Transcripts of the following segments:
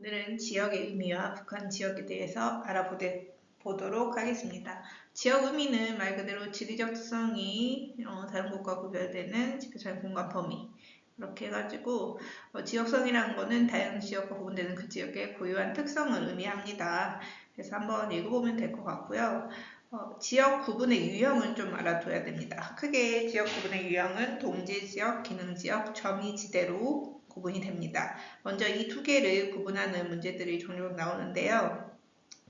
오늘은 지역의 의미와 북한 지역에 대해서 알아보도록 하겠습니다. 지역 의미는 말 그대로 지리적 특성이 다른 곳과 구별되는 지표적 공간 범위 이렇게 해가지고 지역성이라는 것은 다양한 지역과 구분되는 그 지역의 고유한 특성을 의미합니다. 그래서 한번 읽어보면 될 것 같고요. 지역 구분의 유형은 좀 알아둬야 됩니다. 크게 지역 구분의 유형은 동지지역, 기능지역, 점이지대로 구분이 됩니다. 먼저 이 두 개를 구분하는 문제들이 종종 나오는데요.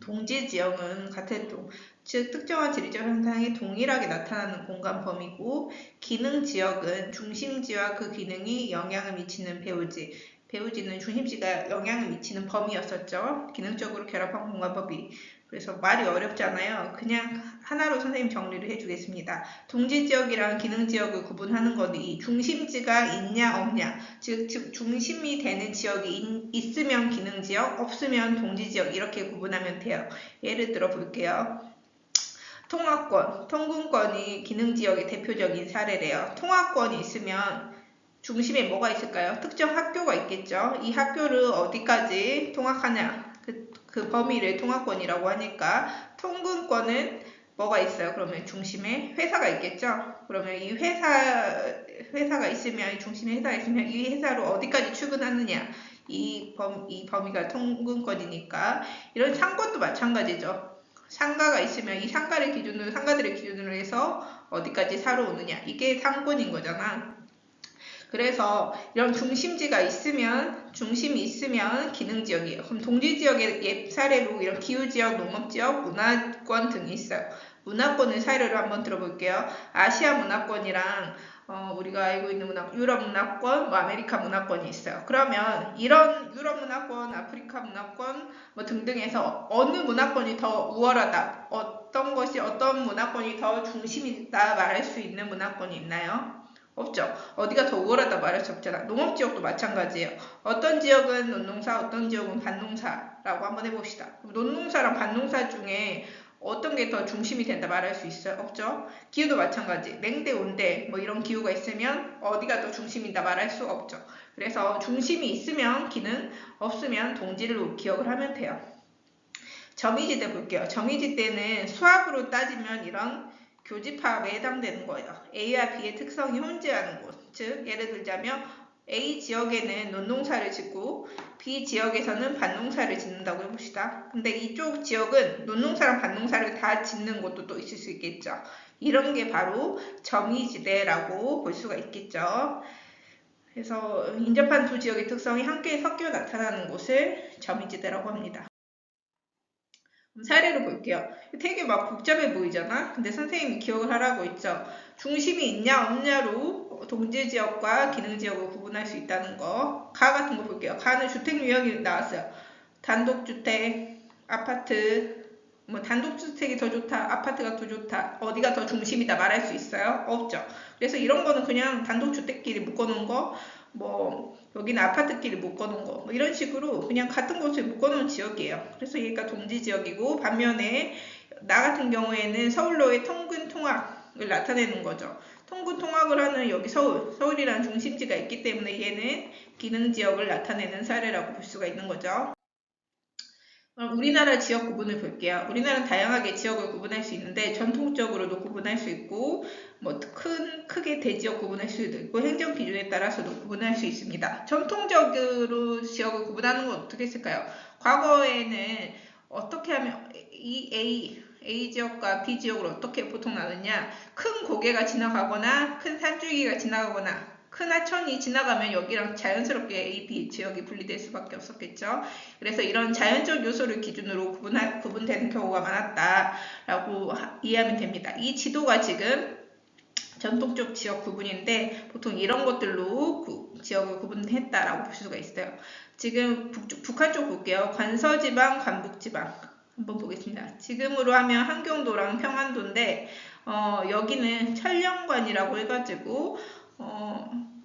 동지지역은 같은 즉 특정한 지리적 현상이 동일하게 나타나는 공간 범위고, 기능지역은 중심지와 그 기능이 영향을 미치는 배우지는 중심지가 영향을 미치는 범위였었죠. 기능적으로 결합한 공간 범위. 그래서 말이 어렵잖아요. 그냥 하나로 선생님 정리를 해주겠습니다. 동지지역이랑 기능지역을 구분하는 거니 중심지가 있냐 없냐, 즉 중심이 되는 지역이 있으면 기능지역, 없으면 동지지역 이렇게 구분하면 돼요. 예를 들어 볼게요. 통화권, 통근권이 기능지역의 대표적인 사례래요. 통화권이 있으면 중심에 뭐가 있을까요? 특정 학교가 있겠죠. 이 학교를 어디까지 통학하냐, 그 범위를 통화권이라고 하니까 통근권은 뭐가 있어요? 그러면 중심에 회사가 있겠죠. 그러면 이 회사가 있으면, 이 중심에 회사가 있으면 이 회사로 어디까지 출근하느냐, 이 범위가 통근권이니까. 이런 상권도 마찬가지죠. 상가가 있으면 이 상가들을 기준으로 해서 어디까지 사러 오느냐, 이게 상권인 거잖아. 그래서 이런 중심이 있으면 기능지역이에요. 그럼 동지지역의 옛 사례로 이런 기후지역, 농업지역, 문화권 등이 있어요. 문화권을 사례로 한번 들어볼게요. 아시아 문화권이랑 우리가 알고 있는 유럽 문화권, 아메리카 문화권이 있어요. 그러면 이런 유럽 문화권, 아프리카 문화권 등등해서 어느 문화권이 더 우월하다, 어떤 문화권이 더 중심이다 말할 수 있는 문화권이 있나요? 없죠. 어디가 더 우월하다 말할 수 없잖아. 농업지역도 마찬가지예요. 어떤 지역은 논농사, 어떤 지역은 밭농사라고 한번 해봅시다. 논농사랑 밭농사 중에 어떤 게 더 중심이 된다 말할 수 있어요? 없죠. 기후도 마찬가지. 냉대, 온대 이런 기후가 있으면 어디가 더 중심이다 말할 수 없죠. 그래서 중심이 있으면 기능, 없으면 동지를 기억을 하면 돼요. 점이지대 볼게요. 점이지대는 수학으로 따지면 이런 교집합에 해당되는 거예요. A와 B의 특성이 혼재하는 곳. 즉 예를 들자면 A 지역에는 논농사를 짓고 B 지역에서는 밭농사를 짓는다고 해봅시다. 근데 이쪽 지역은 논농사랑 밭농사를 다 짓는 곳도 또 있을 수 있겠죠. 이런 게 바로 점이지대라고 볼 수가 있겠죠. 그래서 인접한 두 지역의 특성이 함께 섞여 나타나는 곳을 점이지대라고 합니다. 사례로 볼게요. 되게 막 복잡해 보이잖아. 근데 선생님이 기억을 하라고 했죠. 중심이 있냐 없냐로 동지지역과 기능지역을 구분할 수 있다는 거. 가 같은 거 볼게요. 가는 주택 유형이 나왔어요. 단독주택, 아파트, 단독주택이 더 좋다, 아파트가 더 좋다, 어디가 더 중심이다 말할 수 있어요? 없죠. 그래서 이런 거는 그냥 단독주택끼리 묶어놓은 거, 여기는 아파트끼리 묶어놓은 거, 이런 식으로 그냥 같은 곳을 묶어놓은 지역이에요. 그래서 얘가 동지지역이고, 반면에 나 같은 경우에는 서울로의 통근 통학을 나타내는 거죠. 통근 통학을 하는 여기 서울이라는 중심지가 있기 때문에 얘는 기능지역을 나타내는 사례라고 볼 수가 있는 거죠. 우리나라 지역 구분을 볼게요. 우리나라는 다양하게 지역을 구분할 수 있는데 전통적으로도 구분할 수 있고 크게 대지역 구분할 수도 있고 행정 기준에 따라서도 구분할 수 있습니다. 전통적으로 지역을 구분하는 건 어떻게 했을까요? 과거에는 어떻게 하면 이 A 지역과 B 지역을 어떻게 보통 나누냐, 큰 고개가 지나가거나 큰 산줄기가 지나가거나 큰 하천이 지나가면 여기랑 자연스럽게 A, B 지역이 분리될 수밖에 없었겠죠. 그래서 이런 자연적 요소를 기준으로 구분되는 경우가 많았다라고 이해하면 됩니다. 이 지도가 지금 전통적 지역 구분인데 보통 이런 것들로 지역을 구분했다라고 볼 수가 있어요. 지금 북한 쪽 볼게요. 관서지방, 관북지방 한번 보겠습니다. 지금으로 하면 한경도랑 평안도인데 여기는 천령관이라고 해가지고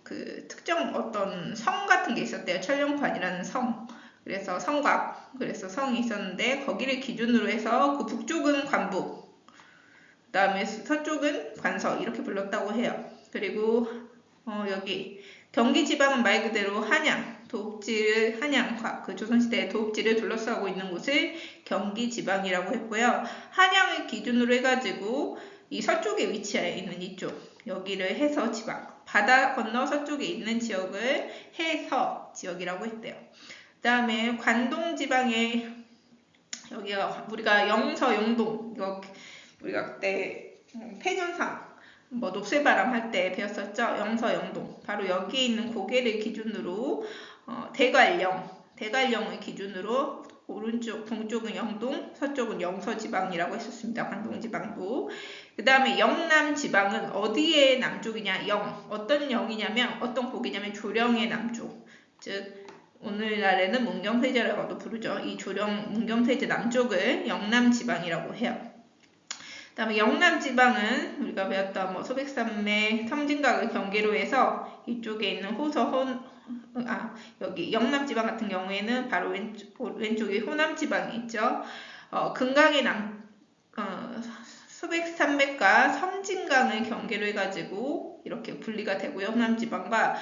그 특정 어떤 성 같은 게 있었대요. 천령관이라는 성. 그래서 성곽, 그래서 성이 있었는데 거기를 기준으로 해서 그 북쪽은 관북, 그 다음에 서쪽은 관서 이렇게 불렀다고 해요. 그리고 여기 경기지방은 말 그대로 한양, 도읍지를 한양, 그 조선시대의 도읍지를 둘러싸고 있는 곳을 경기 지방이라고 했고요. 한양을 기준으로 해가지고 이 서쪽에 위치해 있는 이쪽 여기를 해서 지방, 바다 건너 서쪽에 있는 지역을 해서 지역이라고 했대요. 그 다음에 관동 지방에 여기가 우리가 영서 영동 이거 우리가 그때 폐년상 뭐 녹색바람 할 때 배웠었죠. 영서 영동 바로 여기 있는 고개를 기준으로 대관령을 기준으로 오른쪽 동쪽은 영동, 서쪽은 영서 지방이라고 했었습니다. 관동 지방도. 그 다음에 영남 지방은 어디의 남쪽이냐? 어떤 영이냐면 어떤 고개냐면 조령의 남쪽. 즉 오늘날에는 문경세제라고도 부르죠. 이 조령 문경세제 남쪽을 영남 지방이라고 해요. 그 다음에 영남 지방은 우리가 배웠던 뭐 소백산맥, 섬진강을 경계로 해서 이쪽에 있는 여기 영남 지방 같은 경우에는 바로 왼쪽에 호남 지방이 있죠. 금강의 소백산맥과 섬진강을 경계로 해가지고 이렇게 분리가 되고요. 호남지방과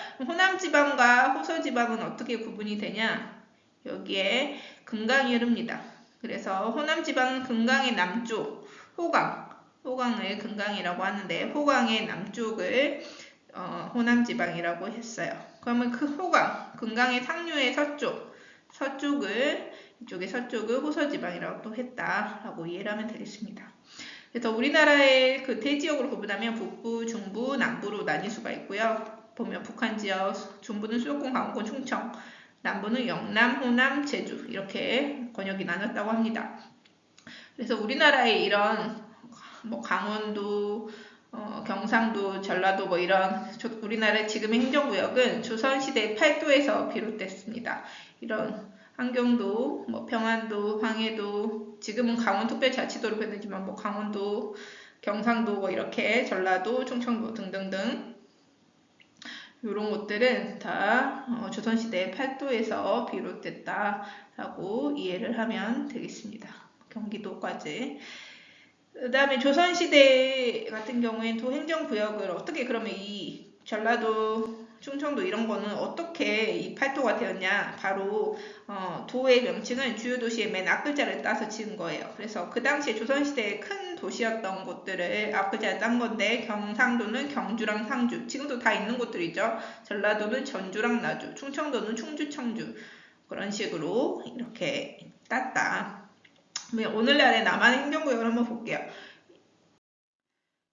호서지방은 어떻게 구분이 되냐? 여기에 금강이 흐릅니다. 그래서 호남지방은 금강의 남쪽, 호강을 금강이라고 하는데 호강의 남쪽을 호남지방이라고 했어요. 그러면 그 금강의 상류의 서쪽을 이쪽의 서쪽을 호서지방이라고 또 했다라고 이해를 하면 되겠습니다. 그래서 우리나라의 그 대지역으로 구분하면 북부, 중부, 남부로 나뉠 수가 있고요. 보면 북한 지역, 중부는 수도권, 강원권, 충청, 남부는 영남, 호남, 제주 이렇게 권역이 나눴다고 합니다. 그래서 우리나라의 이런 뭐 강원도, 경상도, 전라도 뭐 이런 우리나라의 지금의 행정구역은 조선시대 팔도에서 비롯됐습니다. 이런 함경도, 뭐 평안도, 황해도, 지금은 강원특별자치도로 변했지만 뭐 강원도, 경상도 뭐 이렇게 전라도, 충청도 등등등 이런 곳들은 다 조선시대 팔도에서 비롯됐다라고 이해를 하면 되겠습니다. 경기도까지. 그 다음에 조선시대 같은 경우에는 도행정구역을 어떻게 그러면 이 전라도, 충청도 이런 거는 어떻게 이 팔도가 되었냐? 바로 도의 명칭은 주요 도시의 맨 앞글자를 따서 지은 거예요. 그래서 그 당시에 조선시대의 큰 도시였던 곳들을 앞글자를 딴 건데 경상도는 경주랑 상주, 지금도 다 있는 곳들이죠. 전라도는 전주랑 나주, 충청도는 충주, 청주 그런 식으로 이렇게 땄다. 오늘날의 남한의 행정구역을 한번 볼게요.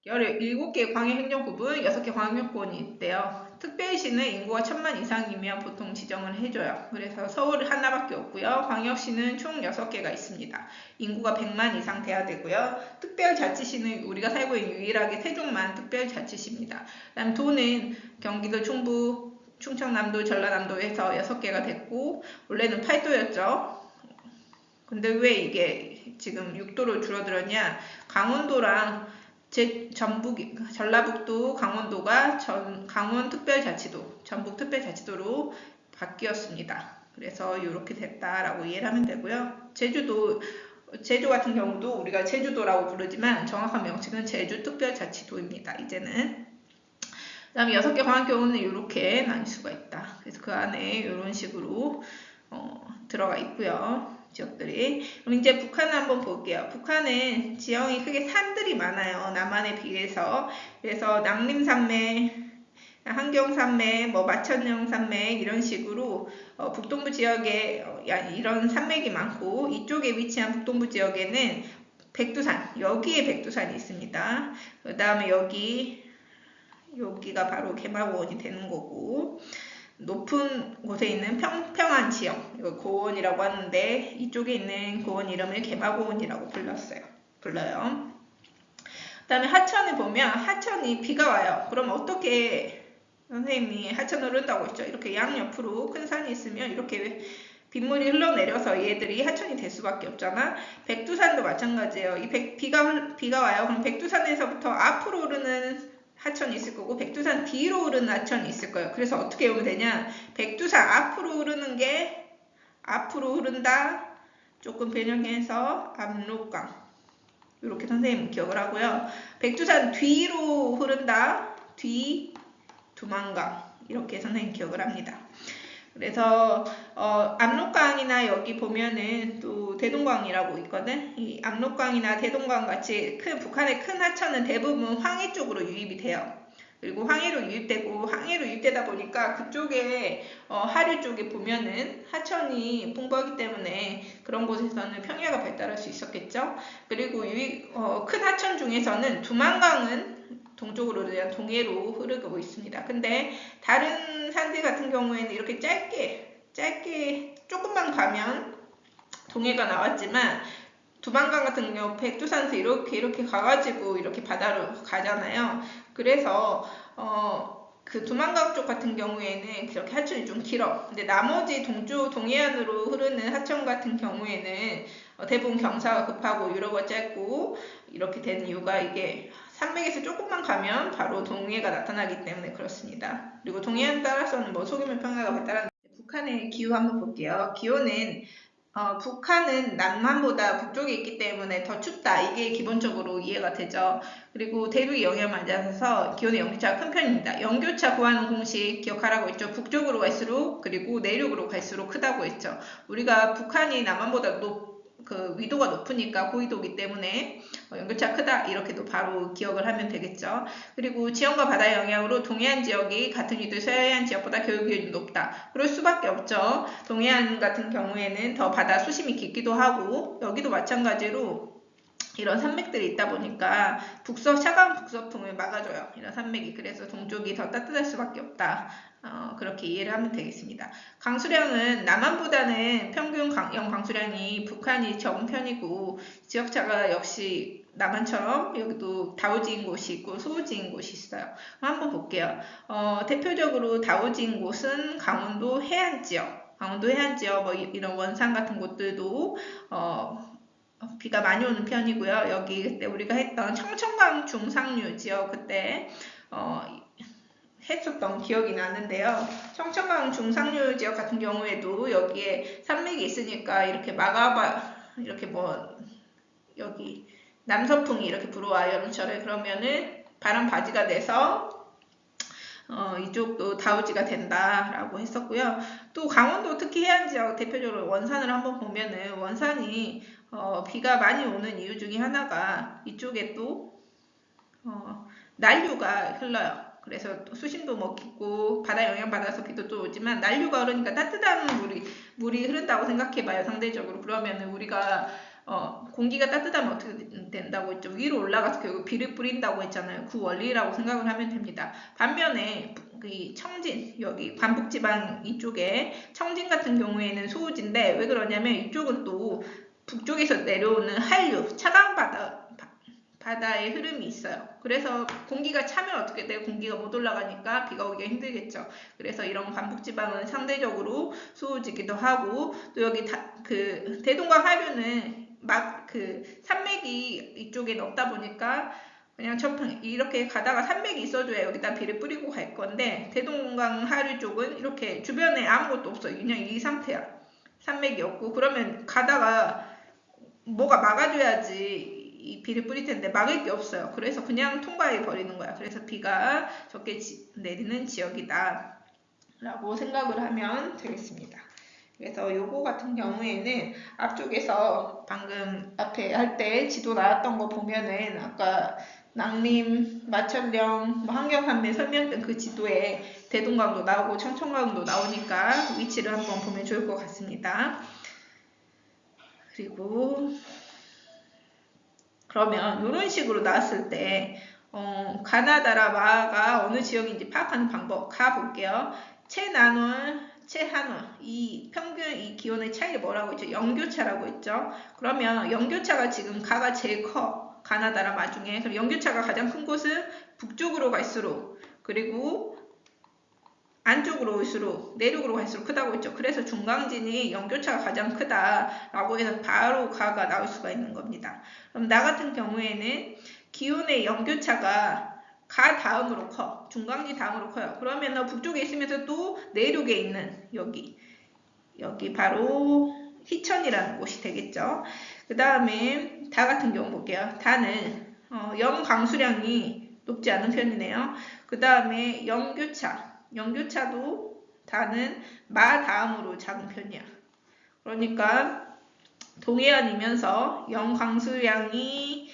17개 광역 행정구분, 6개 광역권이 있대요. 특별시는 인구가 1000만 이상이면 보통 지정을 해줘요. 그래서 서울 하나밖에 없고요. 광역시는 총 6개가 있습니다. 인구가 100만 이상 돼야 되고요. 특별자치시는 우리가 살고 있는 유일하게 세종만 특별자치시입니다. 그다음 도는 경기도, 충북, 충청남도, 전라남도에서 6개가 됐고 원래는 8도였죠. 근데 왜 이게 지금 6도로 줄어들었냐? 강원도랑 전라북도, 강원도가 강원특별자치도, 전북특별자치도로 바뀌었습니다. 그래서 이렇게 됐다라고 이해를 하면 되고요. 제주 같은 경우도 우리가 제주도라고 부르지만 정확한 명칭은 제주특별자치도입니다. 이제는. 그 다음에 6개 광역교는 이렇게 나뉠 수가 있다. 그래서 그 안에 이런 식으로 들어가 있고요. 지역들이. 그럼 이제 북한을 한번 볼게요. 북한은 지형이 크게 산들이 많아요. 남한에 비해서. 그래서 남림산맥, 한경산맥, 뭐 마천령산맥 이런 식으로 북동부 지역에 이런 산맥이 많고 이쪽에 위치한 북동부 지역에는 백두산, 여기에 백두산이 있습니다. 그 다음에 여기가 바로 개마고원이 되는 거고 높은 곳에 있는 평평한 지형, 이거 고원이라고 하는데 이쪽에 있는 고원 이름을 개마고원이라고 불러요. 그 다음에 하천을 보면 하천이 비가 와요. 그럼 어떻게 선생님이 하천을 흐른다고 했죠? 이렇게 양옆으로 큰 산이 있으면 이렇게 빗물이 흘러내려서 얘들이 하천이 될 수밖에 없잖아. 백두산도 마찬가지예요. 비가 와요. 그럼 백두산에서부터 앞으로 흐르는 하천이 있을 거고 백두산 뒤로 흐르는 하천이 있을 거예요. 그래서 어떻게 외우면 되냐? 백두산 앞으로 흐르는 게 앞으로 흐른다. 조금 변형해서 압록강. 이렇게 선생님 기억을 하고요. 백두산 뒤로 흐른다. 뒤 두만강. 이렇게 선생님 기억을 합니다. 그래서 압록강이나 여기 보면은 또 대동강이라고 있거든. 이 압록강이나 대동강 같이 북한의 큰 하천은 대부분 황해 쪽으로 유입이 돼요. 그리고 황해로 유입되다 보니까 그쪽에 하류 쪽에 보면은 하천이 풍부하기 때문에 그런 곳에서는 평야가 발달할 수 있었겠죠. 그리고 큰 하천 중에서는 두만강은 동쪽으로 대한 동해로 흐르고 있습니다. 근데 다른 산지 같은 경우에는 이렇게 짧게 조금만 가면 동해가 나왔지만 두만강 같은 경우 백두산에서 이렇게 가가지고 이렇게 바다로 가잖아요. 그래서 그 두만강 쪽 같은 경우에는 그렇게 하천이 좀 길어. 근데 나머지 동해안으로 흐르는 하천 같은 경우에는 대부분 경사가 급하고 유로가 짧고 이렇게 되는 이유가 이게 산맥에서 조금만 가면 바로 동해가 나타나기 때문에 그렇습니다. 그리고 동해안 따라서는 뭐 소규모 평야가 발달하는 북한의 기후 한번 볼게요. 기온은 북한은 남한보다 북쪽에 있기 때문에 더 춥다. 이게 기본적으로 이해가 되죠. 그리고 대륙의 영향을 맞아서 기온의 연교차가 큰 편입니다. 연교차 구하는 공식 기억하라고 했죠. 북쪽으로 갈수록 그리고 내륙으로 갈수록 크다고 했죠. 우리가 북한이 남한보다 위도가 높으니까 고위도이기 때문에 연교차 크다 이렇게도 바로 기억을 하면 되겠죠. 그리고 지형과 바다의 영향으로 동해안 지역이 같은 위도 서해안 지역보다 교육 기온이 높다. 그럴 수밖에 없죠. 동해안 같은 경우에는 더 바다 수심이 깊기도 하고 여기도 마찬가지로 이런 산맥들이 있다 보니까 차가운 북서풍을 막아줘요. 이런 산맥이. 그래서 동쪽이 더 따뜻할 수밖에 없다. 그렇게 이해를 하면 되겠습니다. 강수량은 남한보다는 평균 강수량이 북한이 적은 편이고 지역차가 역시 남한처럼 여기도 다우지인 곳이 있고 소우지인 곳이 있어요. 한번 볼게요. 대표적으로 다우지인 곳은 강원도 해안 지역, 뭐 이런 원산 같은 곳들도 비가 많이 오는 편이고요. 여기 그때 우리가 했던 청천강 중상류 지역 그때 했었던 기억이 나는데요. 청천강 중상류 지역 같은 경우에도 여기에 산맥이 있으니까 이렇게 이렇게 여기 남서풍이 이렇게 불어와요. 여름철에. 그러면은 바람 바지가 돼서 이쪽도 다우지가 된다라고 했었고요. 또 강원도 특히 해안 지역 대표적으로 원산을 한번 보면은 원산이 비가 많이 오는 이유 중에 하나가 이쪽에 또 난류가 흘러요. 그래서 수심도 깊고 바다 영향 받아서 비도 또 오지만 난류가 흐르니까 따뜻한 물이 흐른다고 생각해봐요. 상대적으로. 그러면은 우리가 공기가 따뜻하면 어떻게 된다고 했죠? 위로 올라가서 결국 비를 뿌린다고 했잖아요. 그 원리라고 생각을 하면 됩니다. 반면에 청진, 여기 관북지방 이쪽에 청진 같은 경우에는 소우지인데 왜 그러냐면 이쪽은 또 북쪽에서 내려오는 한류, 차가운 바다의 흐름이 있어요. 그래서 공기가 차면 어떻게 돼요? 공기가 못 올라가니까 비가 오기가 힘들겠죠. 그래서 이런 관북지방은 상대적으로 소우지기도 하고 또 여기 대동강 하류는 산맥이 이쪽에 없다 보니까 그냥 이렇게 가다가 산맥이 있어줘야 여기다 비를 뿌리고 갈 건데 대동강 하류 쪽은 이렇게 주변에 아무것도 없어요. 그냥 이 상태야. 산맥이 없고 그러면 가다가 뭐가 막아줘야지 이 비를 뿌릴 텐데 막을 게 없어요. 그래서 그냥 통과해 버리는 거야. 그래서 비가 적게 내리는 지역이다 라고 생각을 하면 되겠습니다. 그래서 요거 같은 경우에는 앞쪽에서 방금 앞에 할 때 지도 나왔던 거 보면은 아까 낭림, 마천령, 환경판매 설명된 그 지도에 대동강도 나오고 청천강도 나오니까 위치를 한번 보면 좋을 것 같습니다. 그리고 그러면 이런 식으로 나왔을 때 가나다라 마가 어느 지역인지 파악하는 방법 가볼게요. 최난월, 최한월 이 평균 이 기온의 차이를 뭐라고 했죠? 연교차라고 했죠. 그러면 연교차가 지금 가가 제일 커. 가나다라 마 중에. 그럼 연교차가 가장 큰 곳은 북쪽으로 갈수록 그리고 안쪽으로 올수록 내륙으로 갈수록 크다고 했죠. 그래서 중강진이 연교차가 가장 크다라고 해서 바로 가가 나올 수가 있는 겁니다. 그럼 나 같은 경우에는 기온의 연교차가 가 다음으로 커. 중강진 다음으로 커요. 그러면 북쪽에 있으면서 또 내륙에 있는 여기 바로 희천이라는 곳이 되겠죠. 그 다음에 다 같은 경우 볼게요. 다는 염강수량이 높지 않은 편이네요. 그 다음에 연교차도 다는 마 다음으로 작은 편이야. 그러니까 동해안이면서 영강수량이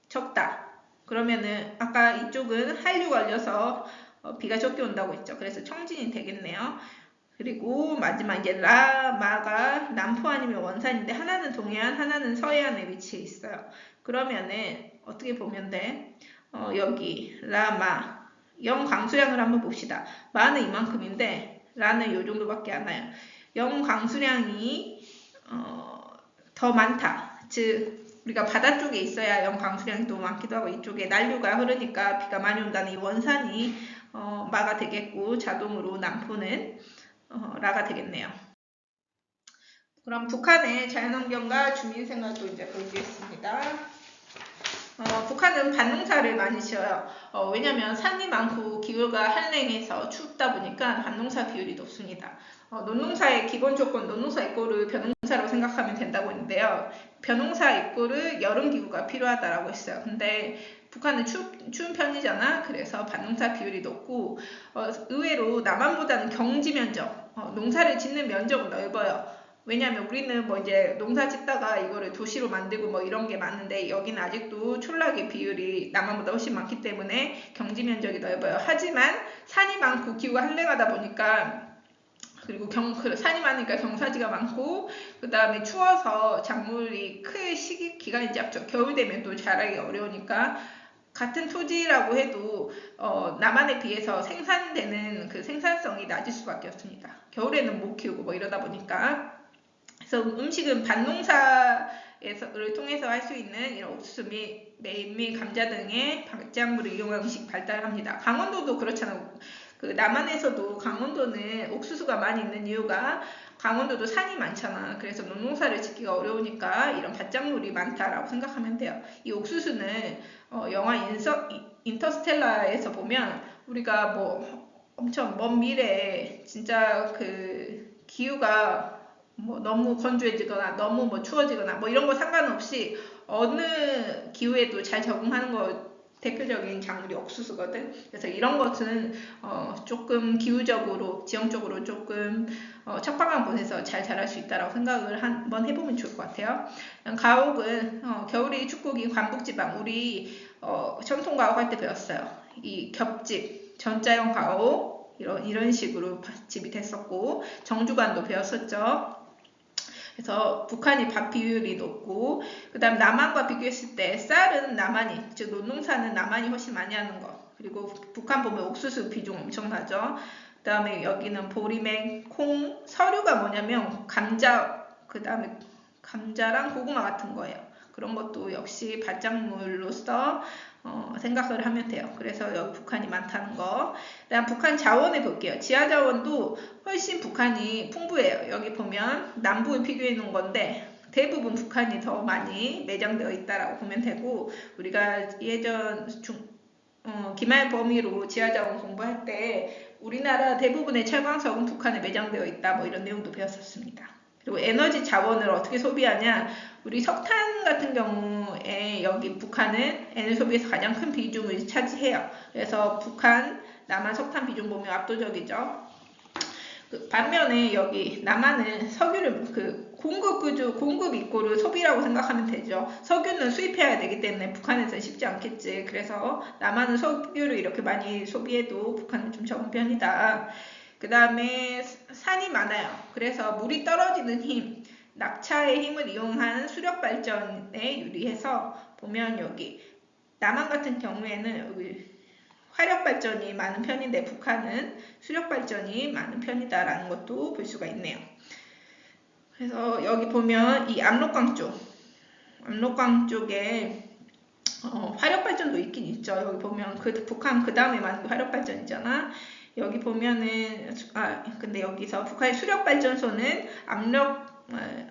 적다. 그러면은 아까 이쪽은 한류 걸려서 비가 적게 온다고 했죠. 그래서 청진이 되겠네요. 그리고 마지막 이제 라, 마가 남포 아니면 원산인데 하나는 동해안, 하나는 서해안에 위치해 있어요. 그러면은 어떻게 보면 돼? 여기 라, 마, 영강수량을 한번 봅시다. 마는 이만큼인데 라는 요 정도밖에 안 와요. 영강수량이 더 많다. 즉 우리가 바다 쪽에 있어야 영강수량이 더 많기도 하고 이쪽에 난류가 흐르니까 비가 많이 온다는 이 원산이 마가 되겠고 자동으로 남포는 라가 되겠네요. 그럼 북한의 자연환경과 주민생활도 이제 보겠습니다. 북한은 밭농사를 많이 지어요. 왜냐면 산이 많고 기후가 한랭해서 춥다 보니까 밭농사 비율이 높습니다. 논농사의 기본 조건, 논농사 이꼬르 벼농사로 생각하면 된다고 했는데요. 벼농사 이꼬르 여름 기후가 필요하다라고 했어요. 근데 북한은 추운 편이잖아. 그래서 밭농사 비율이 높고 의외로 남한보다는 경지 면적, 농사를 짓는 면적은 넓어요. 왜냐면 우리는 뭐 이제 농사 짓다가 이거를 도시로 만들고 뭐 이런 게 많은데 여기는 아직도 촌락의 비율이 남한보다 훨씬 많기 때문에 경지 면적이 넓어요. 하지만 산이 많고 기후가 한랭하다 보니까 그리고 산이 많으니까 경사지가 많고 그 다음에 추워서 작물이 클 기간이 짧죠. 겨울 되면 또 자라기가 어려우니까 같은 토지라고 해도 남한에 비해서 생산되는 그 생산성이 낮을 수밖에 없습니다. 겨울에는 못 키우고 뭐 이러다 보니까 그래서 음식은 밭농사를 통해서 할 수 있는 이런 옥수수, 메밀, 감자 등의 발작물을 이용한 음식 발달합니다. 강원도도 그렇잖아요. 그 남한에서도 강원도는 옥수수가 많이 있는 이유가 강원도도 산이 많잖아. 그래서 농사를 짓기가 어려우니까 이런 밭작물이 많다라고 생각하면 돼요. 이 옥수수는 영화 인터스텔라에서 보면 우리가 뭐 엄청 먼 미래에 진짜 그 기후가 뭐 너무 건조해지거나 너무 뭐 추워지거나 뭐 이런 거 상관없이 어느 기후에도 잘 적응하는 거 대표적인 작물이 옥수수거든. 그래서 이런 것은 조금 기후적으로 지형적으로 조금 척박한 곳에서 잘 자랄 수 있다라고 생각을 한번 해보면 좋을 것 같아요. 가옥은 겨울이 춥고 긴 관북지방 우리 전통가옥 할 때 배웠어요. 이 겹집 전자형 가옥 이런 식으로 집이 됐었고 정주관도 배웠었죠. 그래서 북한이 밥 비율이 높고 그 다음 남한과 비교했을 때 쌀은 남한이 즉 논농사는 남한이 훨씬 많이 하는 거 그리고 북한 보면 옥수수 비중 엄청나죠. 그 다음에 여기는 보리맥, 콩, 서류가 뭐냐면 감자 그 다음에 감자랑 고구마 같은 거예요. 그런 것도 역시 밭작물로서 생각을 하면 돼요. 그래서 여기 북한이 많다는 거. 그다음 북한 자원을 볼게요. 지하 자원도 훨씬 북한이 풍부해요. 여기 보면 남부에 비교해 놓은 건데 대부분 북한이 더 많이 매장되어 있다라고 보면 되고 우리가 예전 기말 범위로 지하 자원 공부할 때 우리나라 대부분의 철광석은 북한에 매장되어 있다 뭐 이런 내용도 배웠었습니다. 그리고 에너지 자원을 어떻게 소비하냐 우리 석탄 같은 경우에 여기 북한은 에너지 소비에서 가장 큰 비중을 차지해요. 그래서 북한, 남한 석탄 비중 보면 압도적이죠. 반면에 여기 남한은 석유를 공급 이꼬르 소비라고 생각하면 되죠. 석유는 수입해야 되기 때문에 북한에서는 쉽지 않겠지. 그래서 남한은 석유를 이렇게 많이 소비해도 북한은 좀 적은 편이다. 그 다음에 산이 많아요. 그래서 물이 떨어지는 힘, 낙차의 힘을 이용한 수력 발전에 유리해서 보면 여기 남한 같은 경우에는 여기 화력 발전이 많은 편인데 북한은 수력 발전이 많은 편이다라는 것도 볼 수가 있네요. 그래서 여기 보면 이 압록강 쪽에 화력 발전도 있긴 있죠. 여기 보면 북한 그 다음에 많은 화력 발전이잖아. 여기 보면은 근데 여기서 북한의 수력 발전소는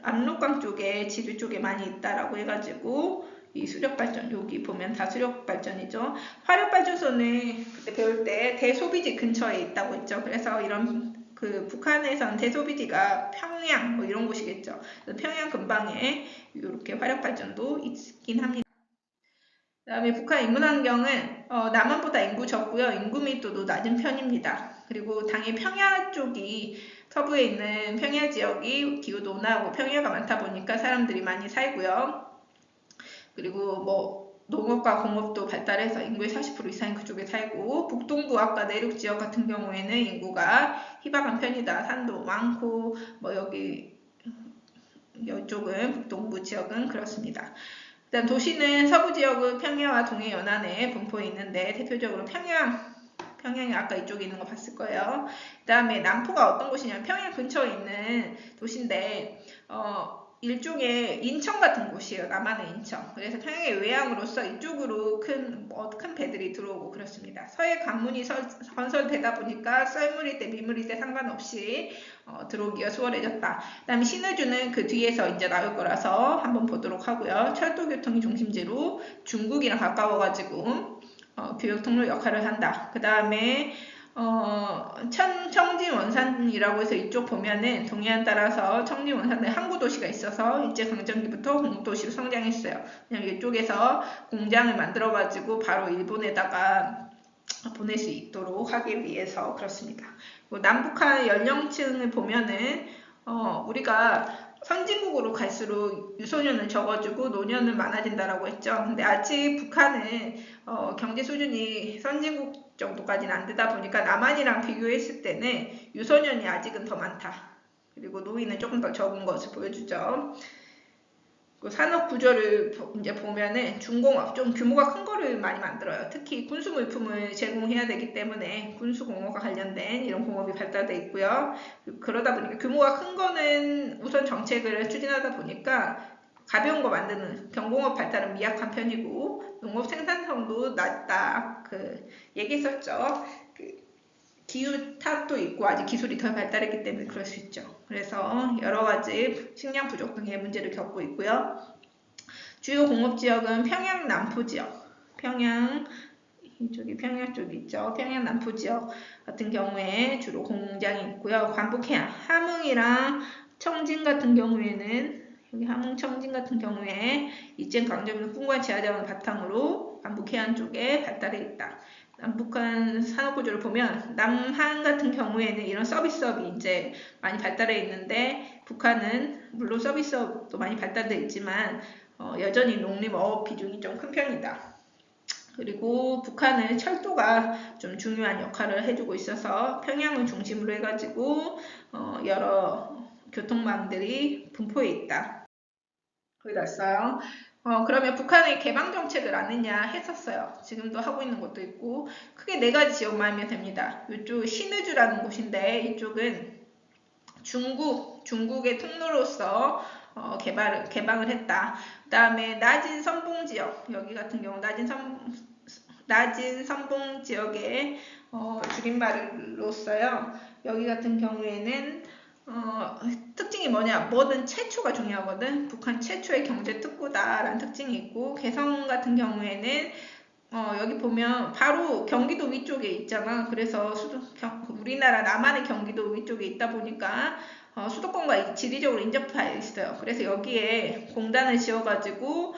압록강 쪽에 지류 쪽에 많이 있다라고 해가지고 이 수력 발전 여기 보면 다 수력 발전이죠. 화력 발전소는 그때 배울 때 대소비지 근처에 있다고 했죠. 그래서 이런 북한에서는 대소비지가 평양 뭐 이런 곳이겠죠. 평양 근방에 이렇게 화력 발전도 있긴 합니다. 그다음에 북한 인문 환경은 남한보다 인구 적고요. 인구 밀도도 낮은 편입니다. 그리고 당연히 평야 쪽이 서부에 있는 평야 지역이 기후도 온화하고 평야가 많다 보니까 사람들이 많이 살고요. 그리고 뭐 농업과 공업도 발달해서 인구의 40% 이상이 그쪽에 살고 북동부 아까 내륙 지역 같은 경우에는 인구가 희박한 편이다. 산도 많고 뭐 여기 이쪽은 북동부 지역은 그렇습니다. 일단 도시는 서부 지역은 평야와 동해 연안에 분포해 있는데 대표적으로 평양이 아까 이쪽에 있는 거 봤을 거예요. 그 다음에 남포가 어떤 곳이냐면 평양 근처에 있는 도시인데 일종의 인천 같은 곳이에요. 남한의 인천. 그래서 평양의 외양으로서 이쪽으로 큰 배들이 들어오고 그렇습니다. 서해 관문이 건설되다 보니까 썰물일 때 밀물일 때 상관없이 들어오기가 수월해졌다. 그 다음에 신의주는 그 뒤에서 이제 나올 거라서 한번 보도록 하고요. 철도 교통이 중심지로 중국이랑 가까워가지고 교역 통로 역할을 한다. 그 다음에 청진 원산이라고 해서 이쪽 보면은 동해안 따라서 청진 원산에 항구 도시가 있어서 일제강점기부터 공도시로 성장했어요. 그냥 이쪽에서 공장을 만들어 가지고 바로 일본에다가 보낼 수 있도록 하기 위해서 그렇습니다. 남북한 연령층을 보면은 우리가 선진국으로 갈수록 유소년은 적어지고 노년은 많아진다라고 했죠. 근데 아직 북한은 경제 수준이 선진국 정도까지는 안 되다 보니까 남한이랑 비교했을 때는 유소년이 아직은 더 많다. 그리고 노인은 조금 더 적은 것을 보여주죠. 산업 구조를 이제 보면은 중공업 좀 규모가 큰 거를 많이 만들어요. 특히 군수 물품을 제공해야 되기 때문에 군수공업과 관련된 이런 공업이 발달돼 있고요. 그러다 보니까 규모가 큰 거는 우선 정책을 추진하다 보니까 가벼운 거 만드는 경공업 발달은 미약한 편이고 농업 생산성도 낮다. 얘기했었죠. 기후 탓도 있고 아직 기술이 더 발달했기 때문에 그럴 수 있죠. 그래서 여러 가지 식량 부족 등의 문제를 겪고 있고요. 주요 공업 지역은 평양 남포 지역, 이쪽이 평양 쪽이 있죠. 평양 남포 지역 같은 경우에 주로 공장이 있고요. 관북 해안, 함흥이랑 청진 같은 경우에는 여기 함흥 청진 같은 경우에 일제 강점기 풍부한 지하자원을 바탕으로 관북 해안 쪽에 발달해 있다. 남북한 산업구조를 보면 남한 같은 경우에는 이런 서비스업이 이제 많이 발달해 있는데 북한은 물론 서비스업도 많이 발달돼 있지만 여전히 농림업 비중이 좀 큰 편이다. 그리고 북한은 철도가 좀 중요한 역할을 해주고 있어서 평양을 중심으로 해가지고 여러 교통망들이 분포해 있다. 거의 다 써요. 그러면 북한의 개방 정책을 안 했냐 했었어요. 지금도 하고 있는 것도 있고 크게 4가지 지역만 하면 됩니다. 이쪽 신의주라는 곳인데 이쪽은 중국의 통로로서 개방을 했다. 그 다음에 낮은 선봉 지역 여기 같은 경우 낮은 선봉 지역의 줄임말로써요. 여기 같은 경우에는 특징이 뭐냐? 뭐든 최초가 중요하거든. 북한 최초의 경제 특구다라는 특징이 있고 개성 같은 경우에는 여기 보면 바로 경기도 위쪽에 있잖아. 그래서 우리나라 남한의 경기도 위쪽에 있다 보니까 수도권과 지리적으로 인접해 있어요. 그래서 여기에 공단을 지어가지고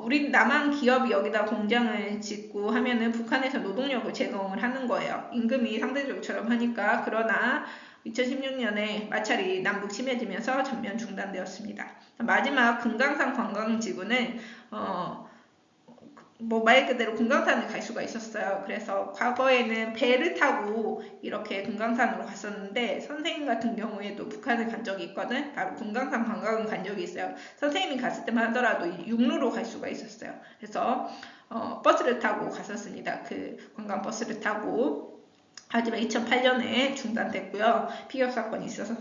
우리 남한 기업이 여기다 공장을 짓고 하면은 북한에서 노동력을 제공을 하는 거예요. 임금이 상대적으로 저렴하니까. 그러나 2016년에 마찰이 남북 심해지면서 전면 중단되었습니다. 마지막 금강산 관광지구는 말 그대로 금강산을 갈 수가 있었어요. 그래서 과거에는 배를 타고 이렇게 금강산으로 갔었는데 선생님 같은 경우에도 북한을 간 적이 있거든. 바로 금강산 관광을 간 적이 있어요. 선생님이 갔을 때만 하더라도 육로로 갈 수가 있었어요. 그래서 버스를 타고 갔었습니다. 그 관광 버스를 타고. 하지만 2008년에 중단됐고요. 피격 사건이 있어서.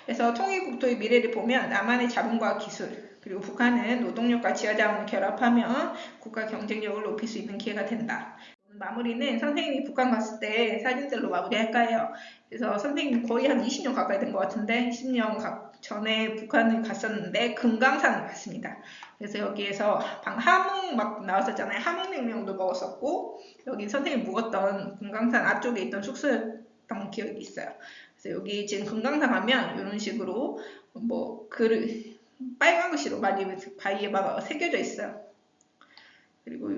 그래서 통일국토의 미래를 보면 남한의 자본과 기술 그리고 북한은 노동력과 지하자원을 결합하면 국가 경쟁력을 높일 수 있는 기회가 된다. 마무리는 선생님이 북한 갔을 때 사진들로 마무리할까요? 그래서 선생님 거의 한 20년 가까이 된 것 같은데 20년 전에 북한을 갔었는데 금강산을 갔습니다. 그래서 여기에서 함흥 막 나왔었잖아요. 함흥냉면도 먹었었고 여기 선생님 묵었던 금강산 앞쪽에 있던 숙소였던 기억이 있어요. 그래서 여기 지금 금강산 가면 이런 식으로 빨간 글씨로 많이 바위에 막 새겨져 있어요. 그리고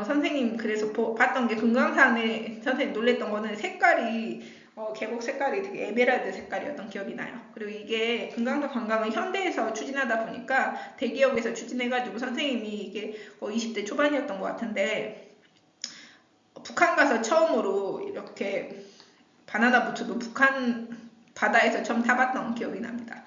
선생님 그래서 봤던 게 금강산에 선생님 놀랬던 거는 색깔이 계곡 색깔이 되게 에메랄드 색깔이었던 기억이 나요. 그리고 이게 금강산 관광을 현대에서 추진하다 보니까 대기업에서 추진해가지고 선생님이 이게 20대 초반이었던 것 같은데 북한 가서 처음으로 이렇게 바나나 보트도 북한 바다에서 처음 타봤던 기억이 납니다.